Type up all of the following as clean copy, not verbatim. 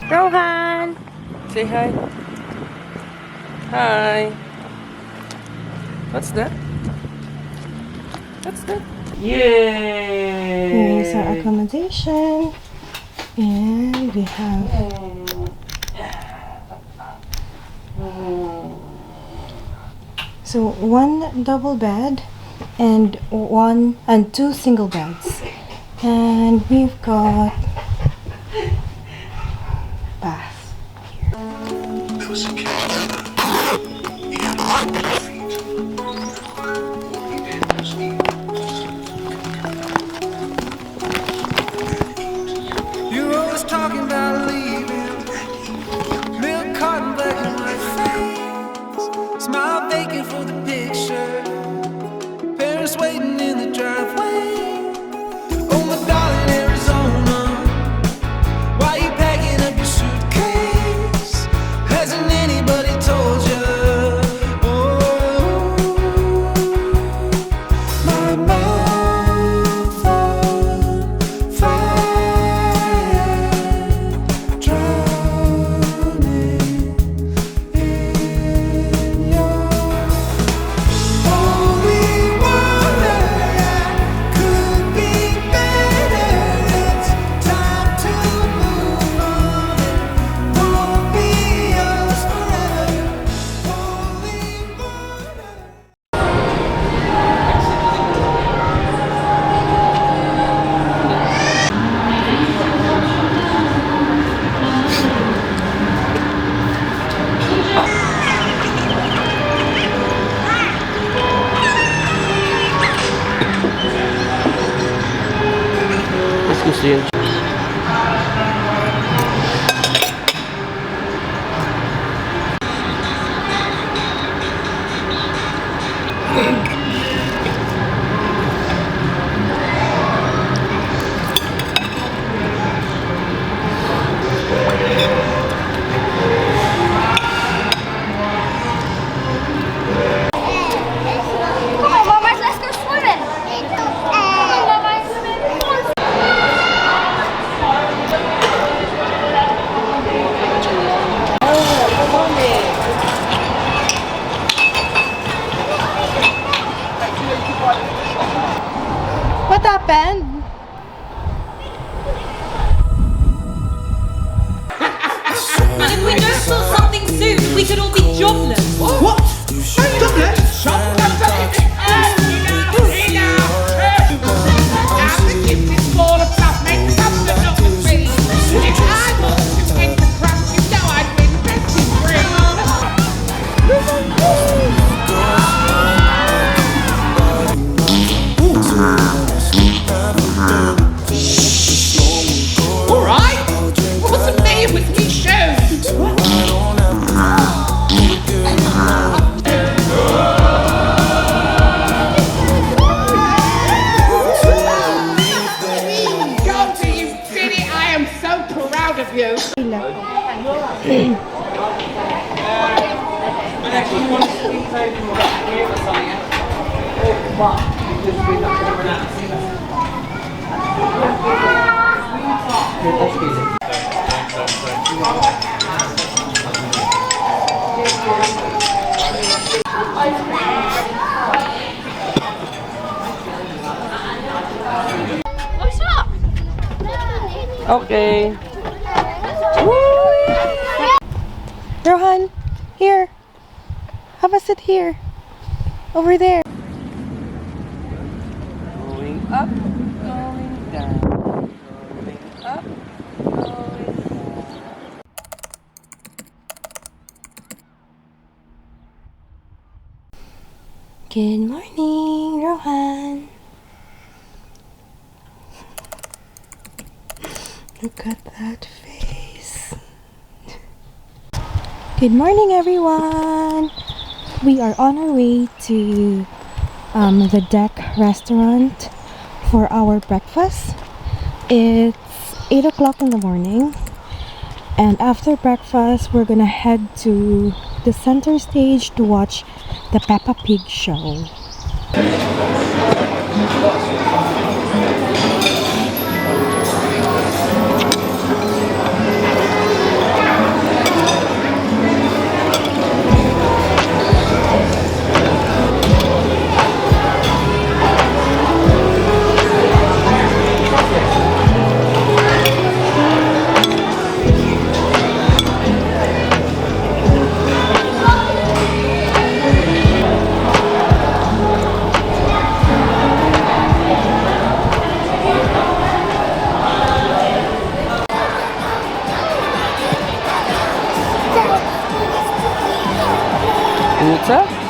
Rohan! Say hi. Hi. What's that? What's that? Yay! Here's our accommodation. And we have so one double bed and two single beds. And we've got bath. There was a kid together. He had 4 feet. All he did was eat. You're always talking about leaving. Milk carton, black and white face. Smile vacant for the picture. Parents waiting in the driveway. Oh, my darling Arizona, why you packing up your suitcase? Hasn't anybody told you? Oh, my mouth on fire, drowning in your holy water. Could be better. It's time to move on. Won't be yours forever. Holy water. Mas gusto yun. Come on, Mamas, let's go swimming. Come on, Mamas. What happened? And if we don't sort something soon, we could all be jobless. What? Jobless? Alright, what's the matter with these shows? Go you did it, I am so proud of you. What's up? Okay. Rohan, here. Have a sit here. Over there. Going up, going down. Going up, going down. Good morning, Rohan. Look at that face. Good morning, everyone. We are on our way to the Deck restaurant for our breakfast. It's 8 o'clock in the morning, and after breakfast we're gonna head to the center stage to watch the Peppa Pig show. pizza?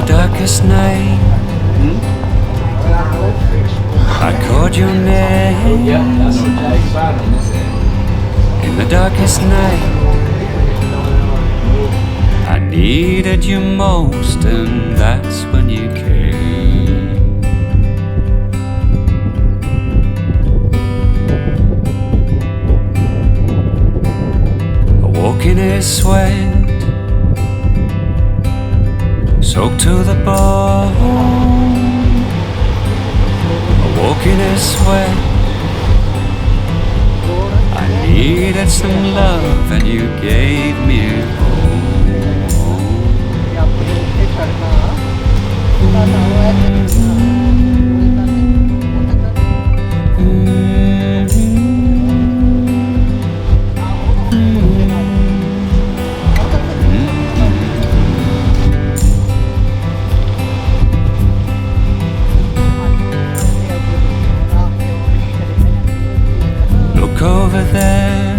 Darkest night, I called your name. In the darkest night, I needed you most, and that's when you came. I woke in his sweat, soaked to the bone. I woke in his sweat. I needed some love, and you gave me home. Look over there,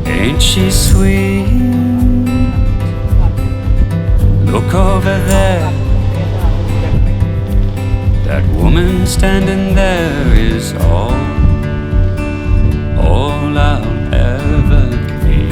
ain't she sweet? Look over there, That woman standing there is all I'll ever need.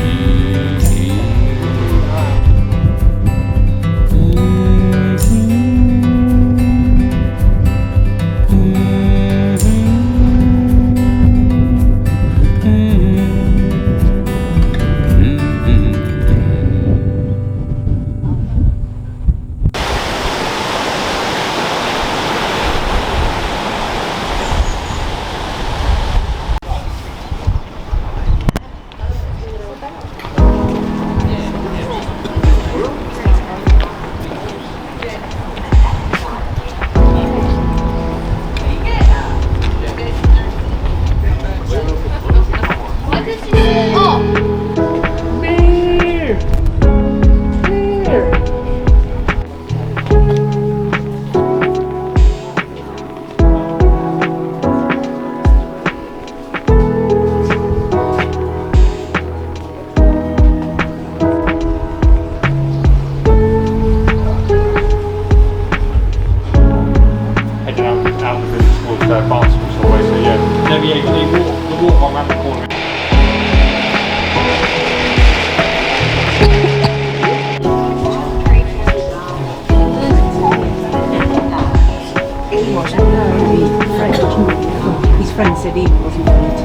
His friend said he wasn't going to.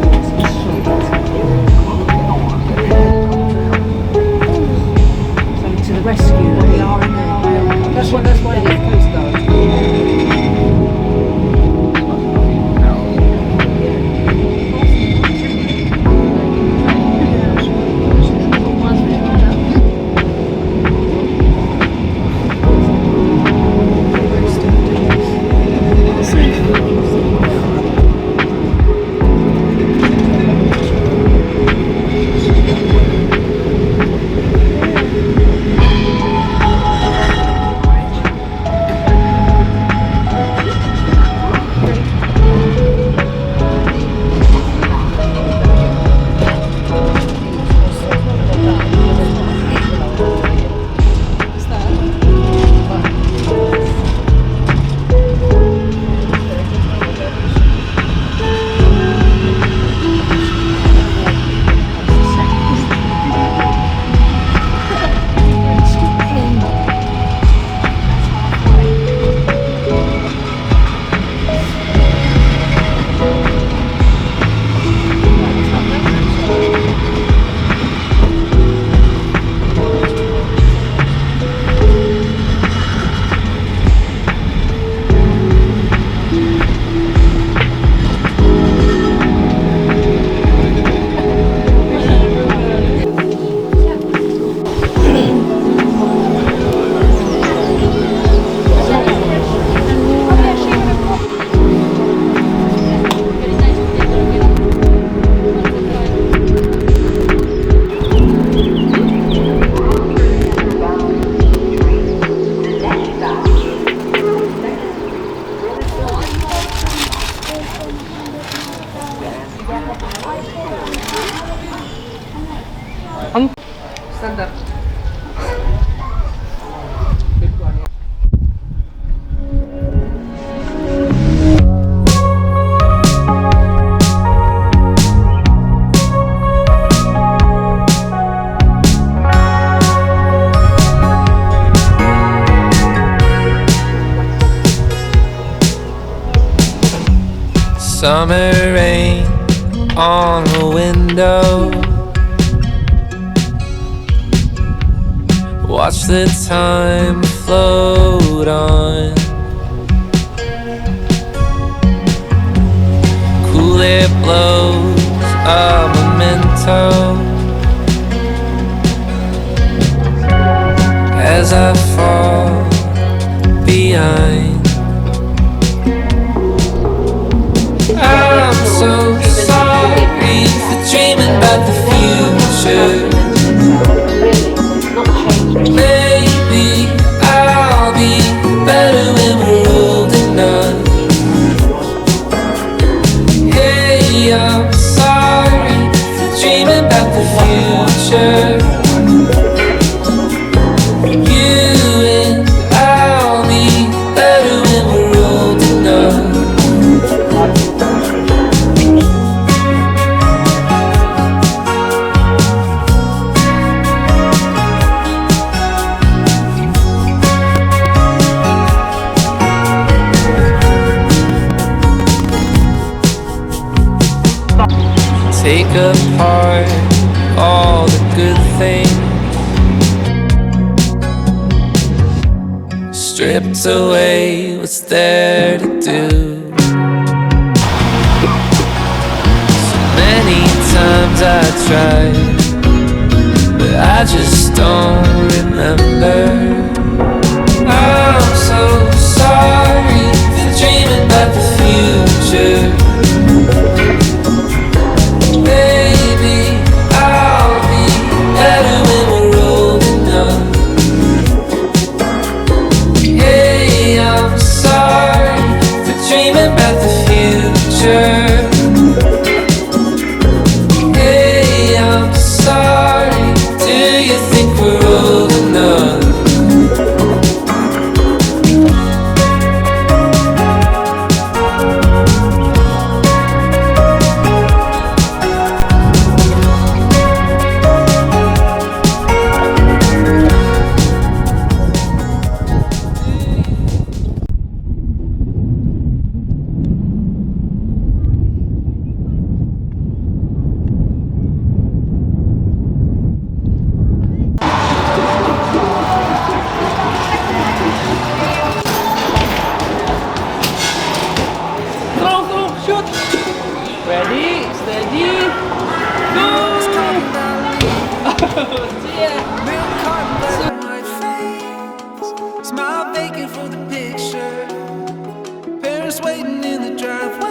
So to the rescue, they are in there. That's why it is Coast Guard. Stand up. Summer rain on a window. Watch the time float on. Cool air blows a memento as I fall behind. I'm so sorry for dreaming about the future. Maybe I'll be better when we're old enough. Hey, I'm sorry for dreaming about the future. You and I'll be better when we're old enough. the good things stripped away. What's there to do? So many times I tried, but I just don't remember. I'm so sorry for dreaming about the future. Baby, I'll be better when we're old enough. Hey, I'm sorry for dreaming about the future. Hey, I'm sorry. Do you think we're old enough? Throw, shoot! Ready, steady, go! Milk carton black and white face, smile vacant for the picture. Parents waiting in the driveway.